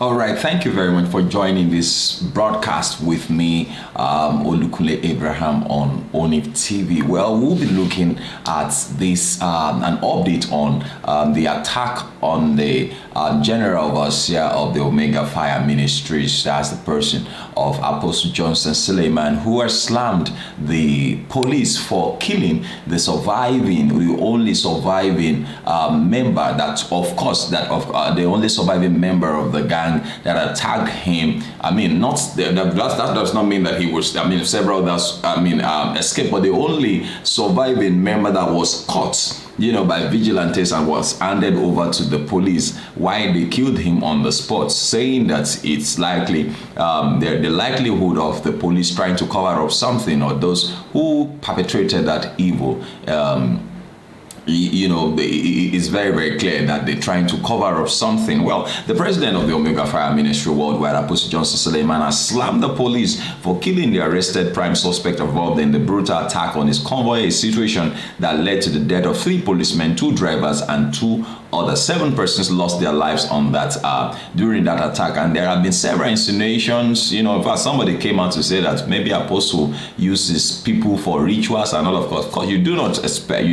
All right, thank you very much for joining this broadcast with me, Olukunle Abraham on ONIF TV. Well, we'll be looking at this, an update on the attack on the General Overseer of the Omega Fire Ministries, that's the person of Apostle Johnson Suleman, who has slammed the police for killing the only surviving member, the only surviving member of the gang that attacked him. I mean, that does not mean that he was, several others, escaped, but the only surviving member that was caught, by vigilantes and was handed over to the police while they killed him on the spot, saying that it's likely, the likelihood of the police trying to cover up something, or those who perpetrated that evil, it's very, very clear that they're trying to cover up something. Well, the president of the Omega Fire Ministry Worldwide, Apostle Johnson Suleman, has slammed the police for killing the arrested prime suspect involved in the brutal attack on his convoy, a situation that led to the death of 3 policemen, 2 drivers, and 2 others. 7 persons lost their lives on that during that attack, and there have been several insinuations. In fact, somebody came out to say that maybe Apostle uses people for rituals and all. Of course, you don't expect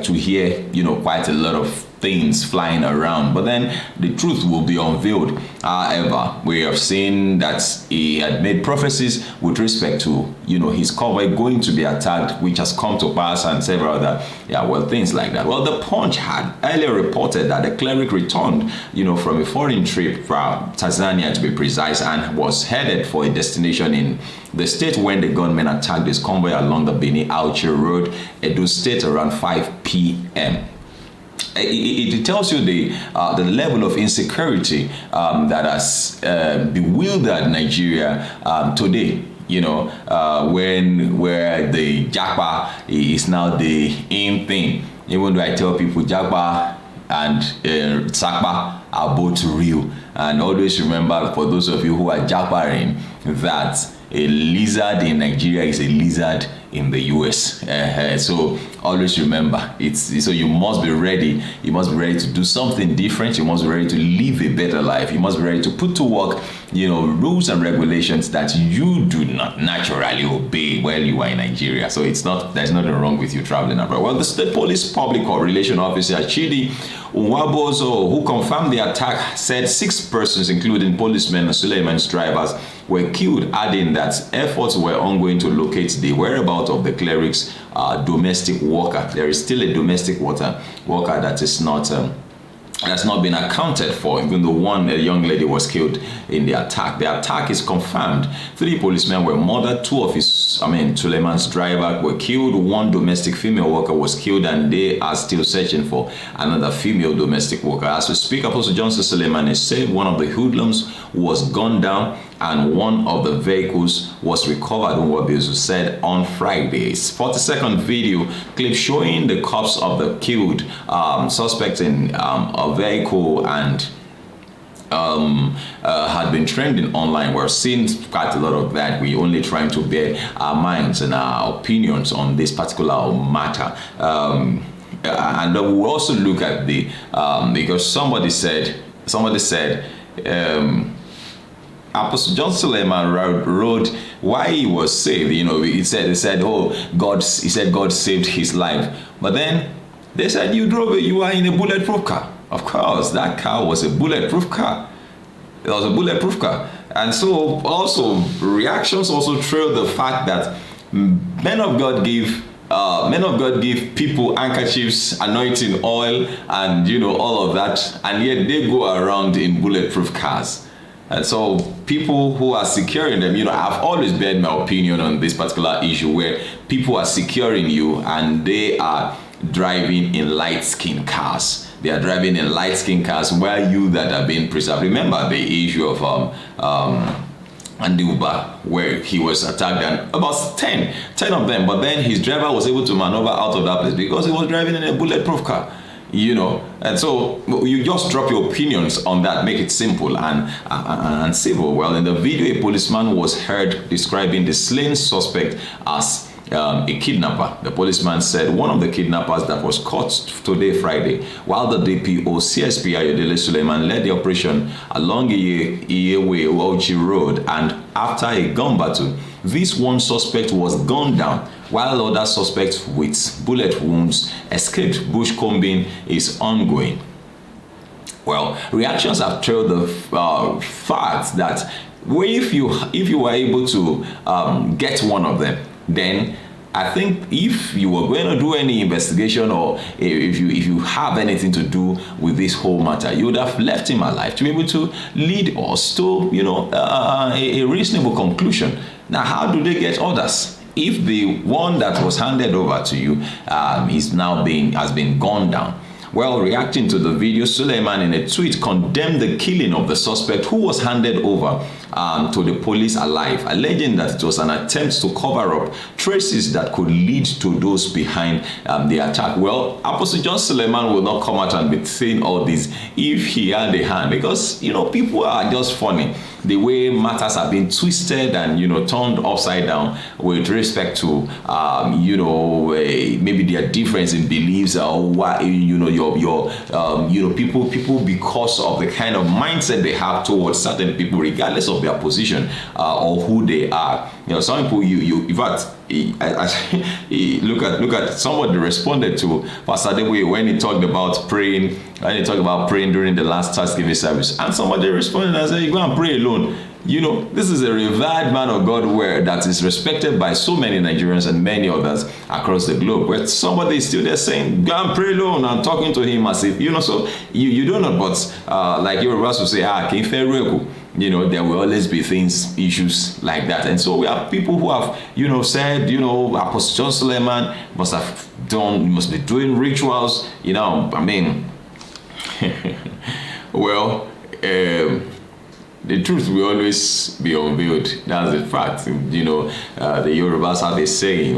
to hear quite a lot of things flying around, but then the truth will be unveiled. However, we have seen that he had made prophecies with respect to his convoy going to be attacked, which has come to pass, and several other things like that. Well, the Punch had earlier reported that the cleric returned from a foreign trip from Tanzania, to be precise, and was headed for a destination in the state when the gunmen attacked his convoy along the Benin-Auchi Road, Edo State, around 5 p.m. It tells you the level of insecurity that has bewildered Nigeria today. Where the Japa is now the in thing. Even though I tell people Japa and Sakpa are both real, and always remember, for those of you who are Japaing, that a lizard in Nigeria is a lizard in the US. So always remember, so you must be ready. You must be ready to do something different. You must be ready to live a better life. You must be ready to put to work, rules and regulations that you do not naturally obey while you are in Nigeria. So there's nothing wrong with you traveling abroad. Well, the State Police Public Relations Officer Chidi Nwabozo, who confirmed the attack, said 6 persons, including policemen and Suleman's drivers, were killed, adding that efforts were ongoing to locate the whereabouts of the cleric's domestic worker. There is still a domestic worker that is not that's not been accounted for, even though a young lady was killed in the attack. The attack is confirmed. 3 policemen were murdered. 2 of Suleman's driver were killed. 1 domestic female worker was killed, and they are still searching for another female domestic worker. As we speak, Apostle Johnson Suleman is saying one of the hoodlums was gunned down, and one of the vehicles was recovered, what Bezu said on Friday. 40-second video clip showing the corpse of the killed suspect in a vehicle and had been trending online. We're seeing quite a lot of that. We're only trying to bear our minds and our opinions on this particular matter. And we'll also look at the because somebody said Apostle John Suleman wrote why he was saved. He said, oh, God saved his life. But then they said, you are in a bulletproof car. Of course, that car was a bulletproof car. It was a bulletproof car. And so also reactions also trail the fact that men of God give people handkerchiefs, anointing oil, and all of that, and yet they go around in bulletproof cars. And so people who are securing them, I've always bared my opinion on this particular issue, where people are securing you and they are driving in light-skinned cars. They are driving in light-skinned cars while you that are being preserved. Remember the issue of Anduba, where he was attacked, and about 10 of them, but then his driver was able to maneuver out of that place because he was driving in a bulletproof car. And so you just drop your opinions on that, make it simple and civil. Well, in the video, a policeman was heard describing the slain suspect as a kidnapper. The policeman said one of the kidnappers that was caught today, Friday, while the DPO CSP Ayodele Suleman led the operation along Iyewe Ochi Road, and after a gun battle, this one suspect was gunned down, while other suspects with bullet wounds escaped. Bushcombing is ongoing. Well, reactions have trailed the fact that if you were able to get one of them, then I think if you were going to do any investigation, or if you have anything to do with this whole matter, you would have left him alive to be able to lead us to, a reasonable conclusion. Now, how do they get others? If the one that was handed over to you has been gunned down? Well, reacting to the video, Suleman in a tweet condemned the killing of the suspect, who was handed over to the police alive, alleging that it was an attempt to cover up traces that could lead to those behind the attack. Well, Apostle John Suleman will not come out and be saying all this if he had a hand, because people are just funny. The way matters have been twisted and turned upside down with respect to maybe their difference in beliefs, or what people because of the kind of mindset they have towards certain people, regardless of their position or who they are. Some people in fact, look at somebody responded to Pastor Dewe when he talked about praying. When he talked about praying during the last Thanksgiving service, and somebody responded and said, "You go and pray alone." This is a revered man of God that is respected by so many Nigerians and many others across the globe. Where somebody is still there saying, "Go and pray alone," and talking to him as if So you don't know, but like your brothers will say, there will always be issues like that. And so we have people who have, said, Apostle John Suleman must be doing rituals, well, the truth will always be unveiled. That's the fact. The Yorubas have a saying,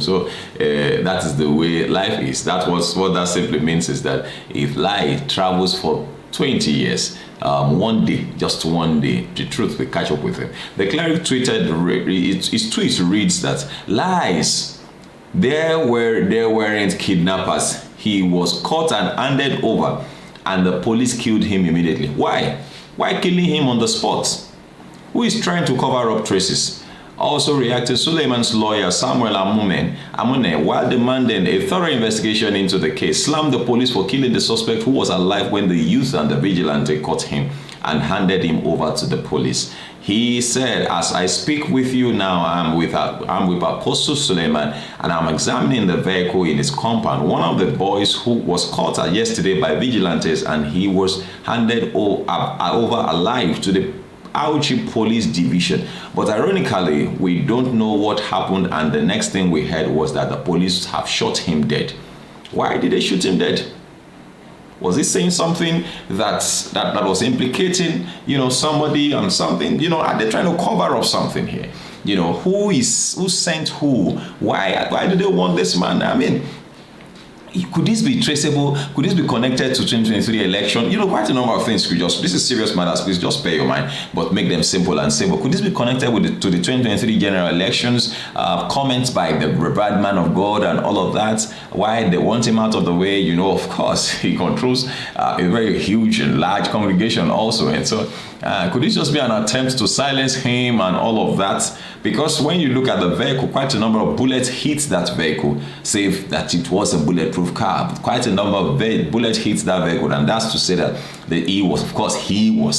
so that is the way life is. What that simply means is that if life travels for 20 years, one day, just one day, the truth will catch up with him. The cleric tweeted, his tweet reads that, "Lies, there weren't kidnappers. He was caught and handed over, and the police killed him immediately." Why? Why killing him on the spot? Who is trying to cover up traces? Also reacted, Suleman's lawyer Samuel Amune, while demanding a thorough investigation into the case, slammed the police for killing the suspect, who was alive when the youth and the vigilante caught him and handed him over to the police. He said, "As I speak with you now, I'm with Apostle Suleman, and I'm examining the vehicle in his compound. One of the boys who was caught yesterday by vigilantes, and he was handed over alive to the Auchi Police Division. But ironically, we don't know what happened, and the next thing we heard was that the police have shot him dead." Why did they shoot him dead? Was he saying something that was implicating, somebody on something? Are they trying to cover up something here? Who sent who? Why do they want this man? Could this be traceable? Could this be connected to 2023 election? Quite a number of things. This is serious matters. Please just spare your mind, but make them simple and simple. Could this be connected to the 2023 general elections? Comments by the revered man of God and all of that. Why they want him out of the way? Of course, he controls a very huge and large congregation also, and so could this just be an attempt to silence him and all of that? Because when you look at the vehicle, quite a number of bullets hit that vehicle, save that it was a bulletproof car. Quite a number of bullets hit that vehicle, and that's to say that he was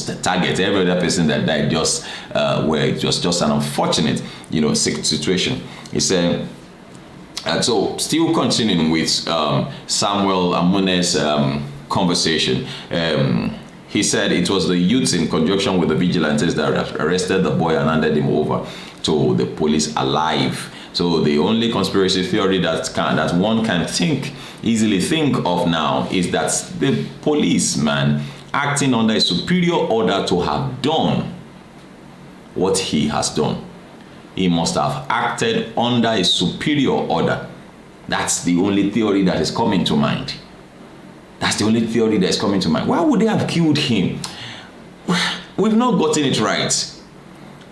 the target. Every other person that died just an unfortunate, situation. He said. So, still continuing with Samuel Amune's conversation. He said it was the youths in conjunction with the vigilantes that arrested the boy and handed him over to the police alive. So the only conspiracy theory that one can easily think of now is that the policeman, acting under a superior order to have done what he has done, he must have acted under a superior order. That's the only theory that is coming to mind. Why would they have killed him? We've not gotten it right.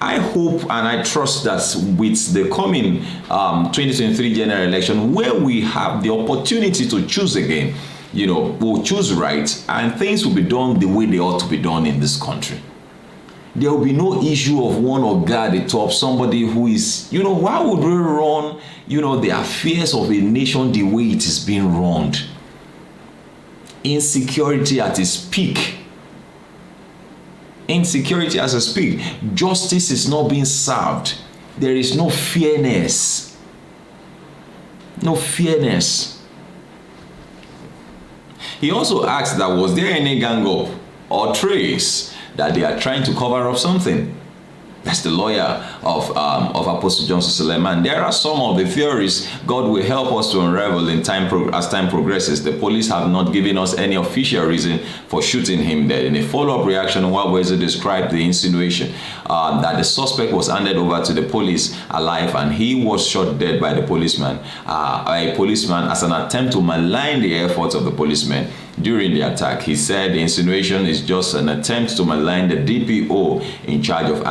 I hope and I trust that with the coming 2023 general election, where we have the opportunity to choose again, we'll choose right, and things will be done the way they ought to be done in this country. There will be no issue of one or guard at the top, somebody who is, why would we run, the affairs of a nation the way it is being run? Insecurity at its peak. Insecurity as its peak. Justice is not being served. There is no fairness. No fairness. He also asked that was there any gang up or trace that they are trying to cover up something. That's the lawyer of Apostle Johnson Suleman. There are some of the theories God will help us to unravel in as time progresses. The police have not given us any official reason for shooting him dead. In a follow-up reaction, Waweze described the insinuation that the suspect was handed over to the police alive and he was shot dead by the policeman. A policeman as an attempt to malign the efforts of the policeman during the attack. He said the insinuation is just an attempt to malign the DPO in charge of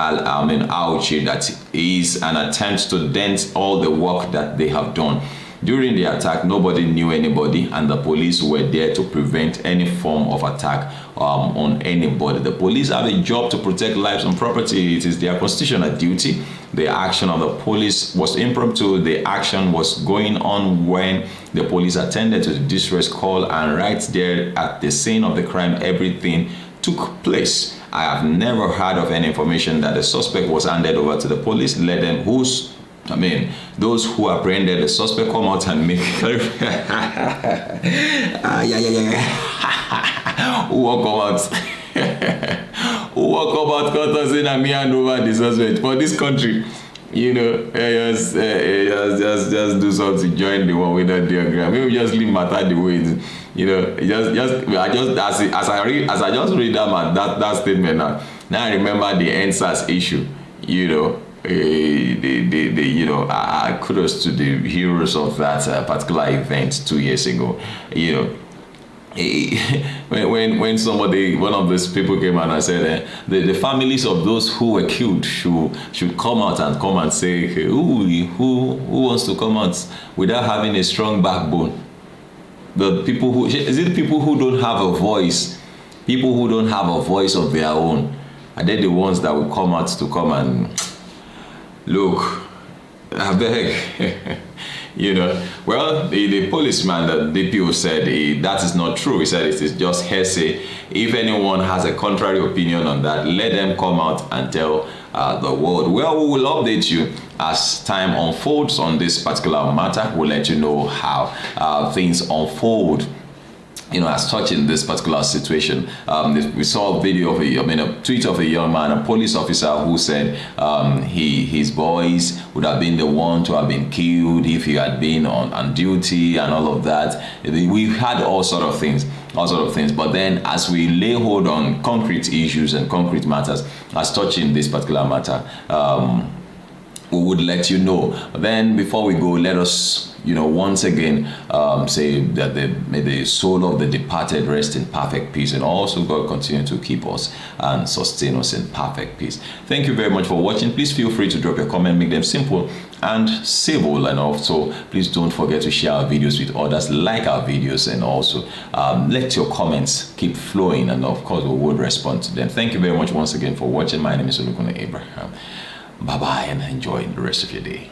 Auchi, that is an attempt to dent all the work that they have done. During the attack, nobody knew anybody, and the police were there to prevent any form of attack on anybody. The police have a job to protect lives and property. It is their constitutional duty. The action of the police was impromptu. The action was going on when the police attended to the distress call, and right there at the scene of the crime, everything took place. I have never heard of any information that the suspect was handed over to the police. Let them those who apprehended the suspect come out and make who will come out who will come out because me hand over the suspect for this country. Just do something, join the one with that diagram. Maybe just leave matter the way it is. As I just read that statement now I remember the NSAS issue. Kudos to the heroes of that particular event 2 years ago. When one of these people came out and said the families of those who were killed should come out and say, who wants to come out without having a strong backbone? The people who don't have a voice, people who don't have a voice of their own, are they the ones that will come out to come and look? I beg. Well, the policeman, the DPO said that is not true. He said it is just hearsay. If anyone has a contrary opinion on that, let them come out and tell the world. Well, we will update you as time unfolds on this particular matter. We'll let you know how things unfold. As touching this particular situation, we saw a video of a tweet of a young man, a police officer, who said his boys would have been the one to have been killed if he had been on duty and all of that. We've had all sort of things. But then, as we lay hold on concrete issues and concrete matters, as touching this particular matter, we would let you know. But then, before we go, let us once again say that may the soul of the departed rest in perfect peace, and also God continue to keep us and sustain us in perfect peace. Thank you very much for watching. Please feel free to drop your comment, make them simple and civil, and also please don't forget to share our videos with others, like our videos, and also let your comments keep flowing, and of course we would respond to them. Thank you very much once again for watching. My name is Suleman Abraham. Bye bye, and enjoy the rest of your day.